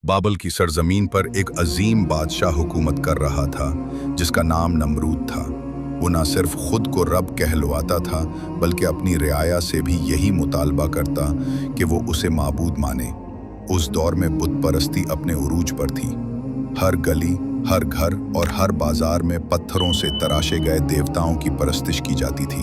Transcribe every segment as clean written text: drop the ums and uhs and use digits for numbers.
बाबल की सरजमीन पर एक अजीम बादशाह हुकूमत कर रहा था जिसका नाम नमरूद था। वो न सिर्फ खुद को रब कहलवाता था बल्कि अपनी रियाया से भी यही मुतालबा करता कि वो उसे माबूद माने। उस दौर में बुत परस्ती अपने उरूज पर थी। हर गली, हर घर और हर बाजार में पत्थरों से तराशे गए देवताओं की परस्तिश की जाती थी।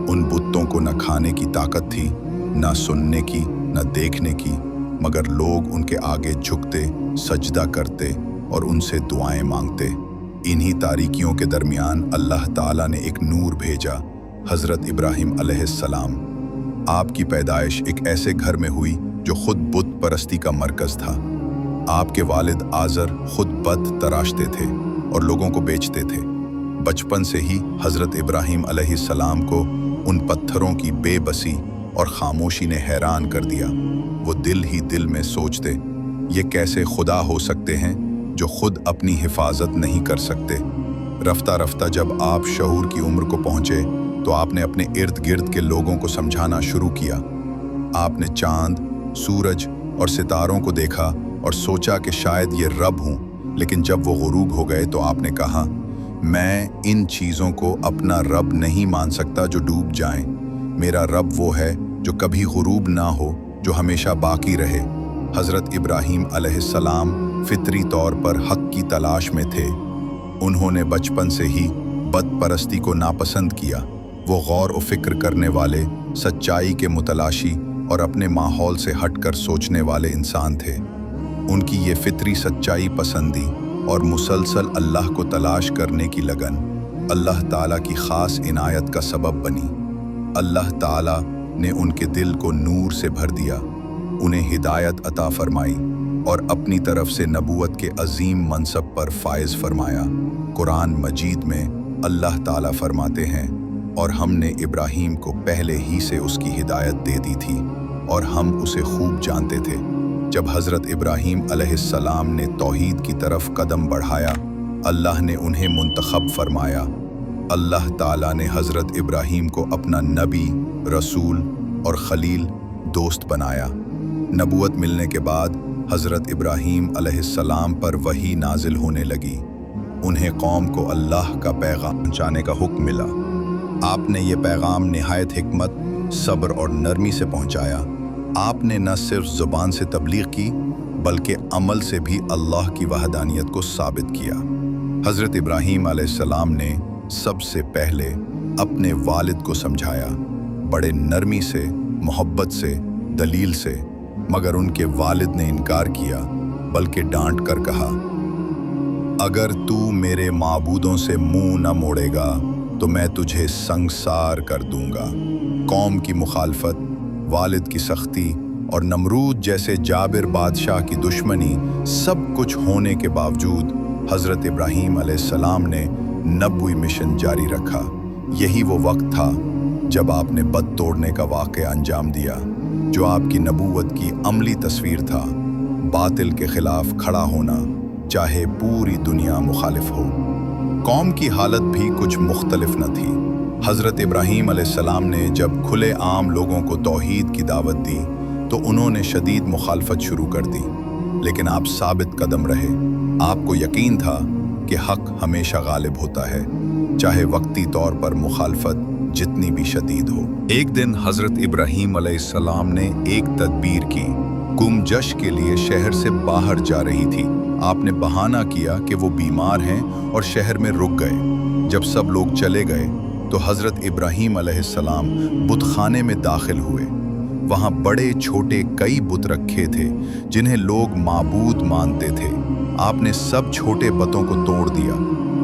उन बुतों को न खाने की ताकत थी, न सुनने की, न देखने की, मगर लोग उनके आगे झुकते, सजदा करते और उनसे दुआएं मांगते। इन्हीं तारीकियों के दरमियान अल्लाह ताला ने एक नूर भेजा, हज़रत इब्राहीम अलैहिस्सलाम। आपकी पैदाइश एक ऐसे घर में हुई जो खुद बुत परस्ती का मरकज़ था। आपके वालिद आज़र खुद बत तराशते थे और लोगों को बेचते थे। बचपन से ही हज़रत इब्राहीम अलैहिस्सलाम को उन पत्थरों की बेबसी और खामोशी ने हैरान कर दिया। वो दिल ही दिल में सोचते, ये कैसे खुदा हो सकते हैं जो खुद अपनी हिफाजत नहीं कर सकते। रफ्ता रफ्ता जब आप शऊर की उम्र को पहुंचे तो आपने अपने इर्द गिर्द के लोगों को समझाना शुरू किया। आपने चांद, सूरज और सितारों को देखा और सोचा कि शायद ये रब हूँ, लेकिन जब वो गुरूब हो गए तो आपने कहा, मैं इन चीज़ों को अपना रब नहीं मान सकता जो डूब जाएं। मेरा रब वो है जो कभी गुरूब ना हो, जो हमेशा बाकी रहे। हज़रत इब्राहीम अलैहिस्सलाम फितरी तौर पर हक की तलाश में थे। उन्होंने बचपन से ही बत परस्ती को नापसंद किया। वो गौर व फिक्र करने वाले, सच्चाई के मुतलाशी और अपने माहौल से हटकर सोचने वाले इंसान थे। उनकी ये फितरी सच्चाई पसंदी और मुसलसल अल्लाह को तलाश करने की लगन अल्लाह ताला की ख़ास इनायत का सबब बनी। अल्लाह ताला ने उनके दिल को नूर से भर दिया, उन्हें हिदायत अता फरमाई और अपनी तरफ से नबूवत के अजीम मनसब पर फायज फरमाया। कुरान मजीद में अल्लाह ताला फरमाते हैं, और हमने इब्राहीम को पहले ही से उसकी हिदायत दे दी थी और हम उसे खूब जानते थे। जब हज़रत इब्राहीम अलैहिस्सलाम ने तौहीद की तरफ कदम बढ़ाया, अल्लाह ने उन्हें मुंतखब फरमाया। अल्लाह ताला ने हज़रत इब्राहीम को अपना नबी, रसूल और खलील दोस्त बनाया। नबूवत मिलने के बाद हज़रत इब्राहीम अलैहिस्सलाम पर वही नाजिल होने लगी। उन्हें कौम को अल्लाह का पैगाम पहुंचाने का हुक्म मिला। आपने ये पैगाम निहायत हिकमत, सब्र और नरमी से पहुंचाया। आपने न सिर्फ ज़ुबान से तबलीग की बल्कि अमल से भी अल्लाह की वहदानियत को साबित किया। हज़रत इब्राहीम अलैहिस्सलाम ने सबसे पहले अपने वालिद को समझाया, बड़े नरमी से, मोहब्बत से, दलील से, मगर उनके वालिद ने इनकार किया बल्कि डांट कर कहा, अगर तू मेरे माबूदों से मुंह न मोड़ेगा तो मैं तुझे संसार कर दूंगा। कौम की मुखालफत, वालिद की सख्ती और नमरूद जैसे जाबिर बादशाह की दुश्मनी, सब कुछ होने के बावजूद हज़रत इब्राहीम अलैहिस्सलाम ने नबवी मिशन जारी रखा। यही वो वक्त था जब आपने बत तोड़ने का वाक़या अंजाम दिया, जो आपकी नबूवत की अमली तस्वीर था। बातिल के खिलाफ खड़ा होना, चाहे पूरी दुनिया मुखालिफ हो। कौम की हालत भी कुछ मुख्तलिफ न थी। हज़रत इब्राहीम अलैहिस्सलाम ने जब खुले आम लोगों को तौहीद की दावत दी तो उन्होंने शदीद मुखालफत शुरू कर दी, लेकिन आप साबित कदम रहे। आपको यकीन था कि हक हमेशा गालिब होता है, चाहे वक्ती तौर पर मुखालफत जितनी भी शदीद हो। एक दिन हज़रत इब्राहीम अलैहिस्सलाम ने एक तदबीर की। गुमजश के लिए शहर से बाहर जा रही थी। आपने बहाना किया कि वो बीमार हैं और शहर में रुक गए। जब सब लोग चले गए तो हज़रत इब्राहीम अलैहिस्सलाम बुतखाने में दाखिल हुए। वहाँ बड़े छोटे कई बुत रखे थे जिन्हें लोग माबूद मानते थे। आपने सब छोटे बुतों को तोड़ दिया,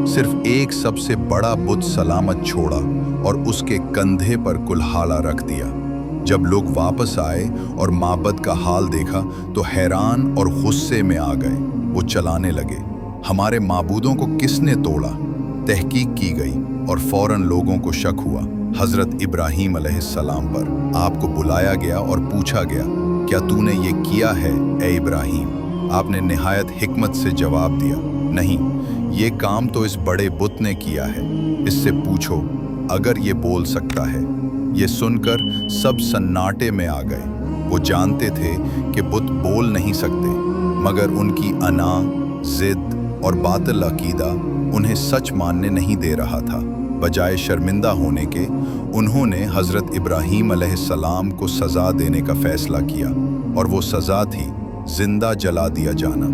सिर्फ एक सबसे बड़ा बुत सलामत छोड़ा और उसके कंधे पर कुल्हाड़ा रख दिया। जब लोग वापस आए और माबद का हाल देखा तो हैरान और गुस्से में आ गए। वो चलाने लगे, हमारे माबूदों को किसने तोड़ा? तहकीक की गई और फौरन लोगों को शक हुआ हज़रत इब्राहीम अलैहिस्सलाम पर। आपको बुलाया गया और पूछा गया, क्या तूने ये किया है ए इब्राहीम? आपने निहायत हिकमत से जवाब दिया, नहीं, ये काम तो इस बड़े बुत ने किया है, इससे पूछो अगर ये बोल सकता है। ये सुनकर सब सन्नाटे में आ गए। वो जानते थे कि बुत बोल नहीं सकते, मगर उनकी अना, जिद और बातिल अकीदा उन्हें सच मानने नहीं दे रहा था। बजाय शर्मिंदा होने के, उन्होंने हज़रत इब्राहीम अलैहिस्सलाम को सज़ा देने का फ़ैसला किया, और वो सज़ा थी जिंदा जला दिया जाना।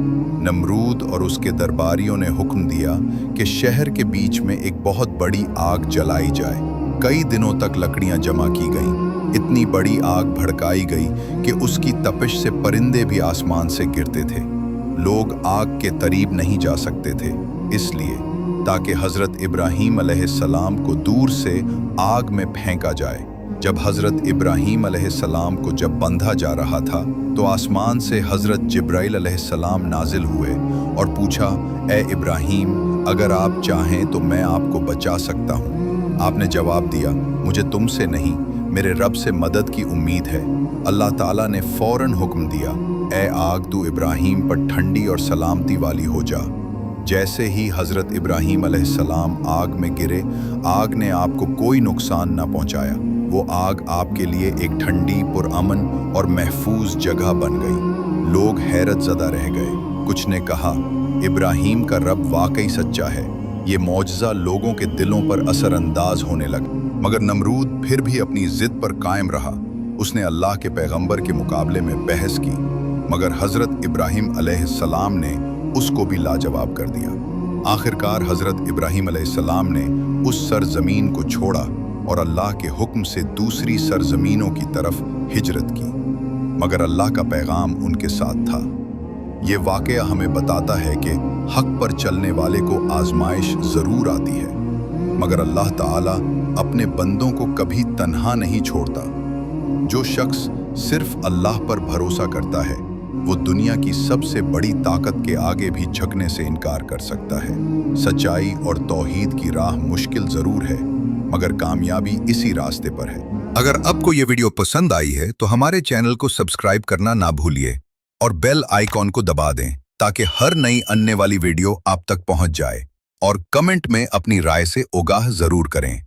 नमरूद और उसके दरबारियों ने हुक्म दिया कि शहर के बीच में एक बहुत बड़ी आग जलाई जाए। कई दिनों तक लकड़ियां जमा की गईं। इतनी बड़ी आग भड़काई गई कि उसकी तपिश से परिंदे भी आसमान से गिरते थे। लोग आग के करीब नहीं जा सकते थे, इसलिए ताकि हज़रत इब्राहीम अलैहिस्सलाम को दूर से आग में फेंका जाए। जब हज़रत इब्राहीम अलैहिस्सलाम को जब बंधा जा रहा था तो आसमान से हज़रत जिब्राइल अलैहिस्सलाम नाजिल हुए और पूछा, ए इब्राहीम, अगर आप चाहें तो मैं आपको बचा सकता हूँ। आपने जवाब दिया, मुझे तुमसे नहीं, मेरे रब से मदद की उम्मीद है। अल्लाह ताला ने फ़ौरन हुक्म दिया, ए आग, तू इब्राहीम पर ठंडी और सलामती वाली हो जा। जैसे ही हज़रत इब्राहीम अलैहिस्सलाम आग में गिरे, आग ने आपको कोई नुकसान न पहुंचाया। वो आग आपके लिए एक ठंडी, पुरअमन और महफूज जगह बन गई। लोग हैरत ज़दा रह गए। कुछ ने कहा, इब्राहीम का रब वाकई सच्चा है। ये मौजज़ा लोगों के दिलों पर असरअंदाज होने लगा। मगर नमरूद फिर भी अपनी ज़िद पर कायम रहा। उसने अल्लाह के पैगंबर के मुकाबले में बहस की, मगर हज़रत इब्राहीम अलैहिस्सलाम ने उसको भी लाजवाब कर दिया। आखिरकार हज़रत इब्राहीम अलैहिस्सलाम ने उस सरजमीन को छोड़ा और अल्लाह के हुक्म से दूसरी सरजमीनों की तरफ हिजरत की, मगर अल्लाह का पैगाम उनके साथ था। ये वाक़या हमें बताता है कि हक पर चलने वाले को आजमाइश ज़रूर आती है, मगर अल्लाह ताला अपने बंदों को कभी तन्हा नहीं छोड़ता। जो शख्स सिर्फ अल्लाह पर भरोसा करता है, वो दुनिया की सबसे बड़ी ताकत के आगे भी झुकने से इनकार कर सकता है। सच्चाई और तौहीद की राह मुश्किल ज़रूर है, मगर कामयाबी इसी रास्ते पर है। अगर आपको ये वीडियो पसंद आई है तो हमारे चैनल को सब्सक्राइब करना ना भूलिए और बेल आइकॉन को दबा दें ताकि हर नई आने वाली वीडियो आप तक पहुंच जाए। और कमेंट में अपनी राय से आगाह जरूर करें।